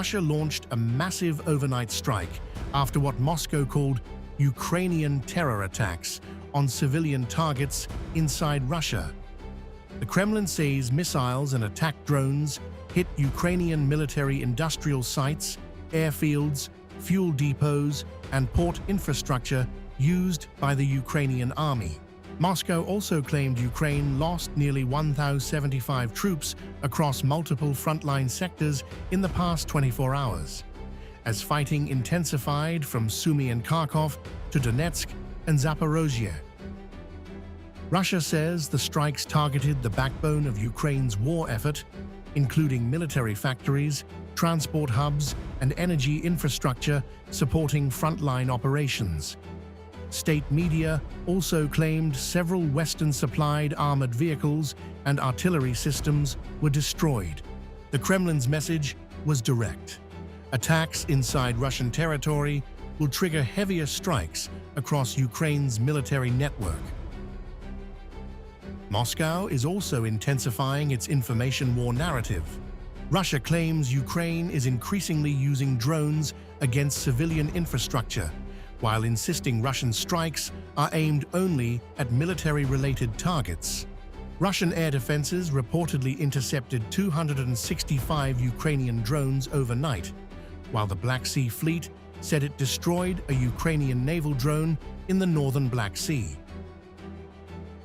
Russia launched a massive overnight strike after what Moscow called Ukrainian terror attacks on civilian targets inside Russia. The Kremlin says missiles and attack drones hit Ukrainian military-industrial sites, airfields, fuel depots, and port infrastructure used by the Ukrainian army. Moscow also claimed Ukraine lost nearly 1,075 troops across multiple frontline sectors in the past 24 hours, as fighting intensified from Sumy and Kharkov to Donetsk and Zaporozhye. Russia says the strikes targeted the backbone of Ukraine's war effort, including military factories, transport hubs, and energy infrastructure supporting frontline operations. State media also claimed several Western-supplied armored vehicles and artillery systems were destroyed. The Kremlin's message was direct. Attacks inside Russian territory will trigger heavier strikes across Ukraine's military network. Moscow is also intensifying its information war narrative. Russia claims Ukraine is increasingly using drones against civilian infrastructure, while insisting Russian strikes are aimed only at military-related targets. Russian air defenses reportedly intercepted 265 Ukrainian drones overnight, while the Black Sea Fleet said it destroyed a Ukrainian naval drone in the northern Black Sea.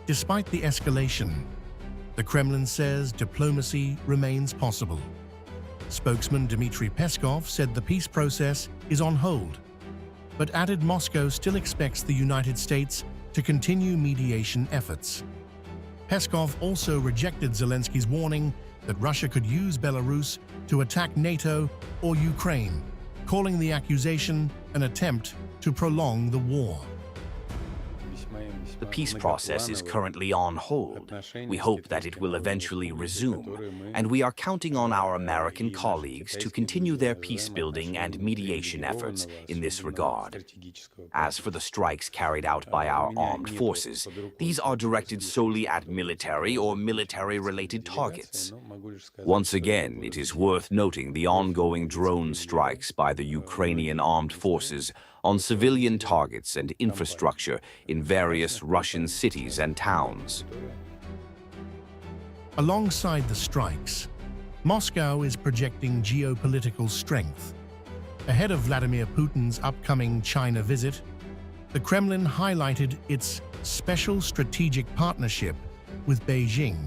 Despite the escalation, the Kremlin says diplomacy remains possible. Spokesman Dmitry Peskov said the peace process is on hold, but added Moscow still expects the United States to continue mediation efforts. Peskov also rejected Zelensky's warning that Russia could use Belarus to attack NATO or Ukraine, calling the accusation an attempt to prolong the war. The peace process is currently on hold. We hope that it will eventually resume, and we are counting on our American colleagues to continue their peace-building and mediation efforts in this regard. As for the strikes carried out by our armed forces, these are directed solely at military or military-related targets. Once again, it is worth noting the ongoing drone strikes by the Ukrainian armed forces on civilian targets and infrastructure in various Russian cities and towns. Alongside the strikes, Moscow is projecting geopolitical strength. Ahead of Vladimir Putin's upcoming China visit, the Kremlin highlighted its special strategic partnership with Beijing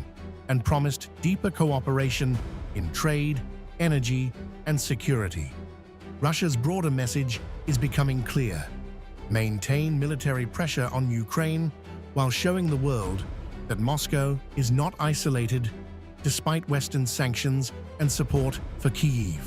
and promised deeper cooperation in trade, energy, and security. Russia's broader message is becoming clear: maintain military pressure on Ukraine while showing the world that Moscow is not isolated despite Western sanctions and support for Kyiv.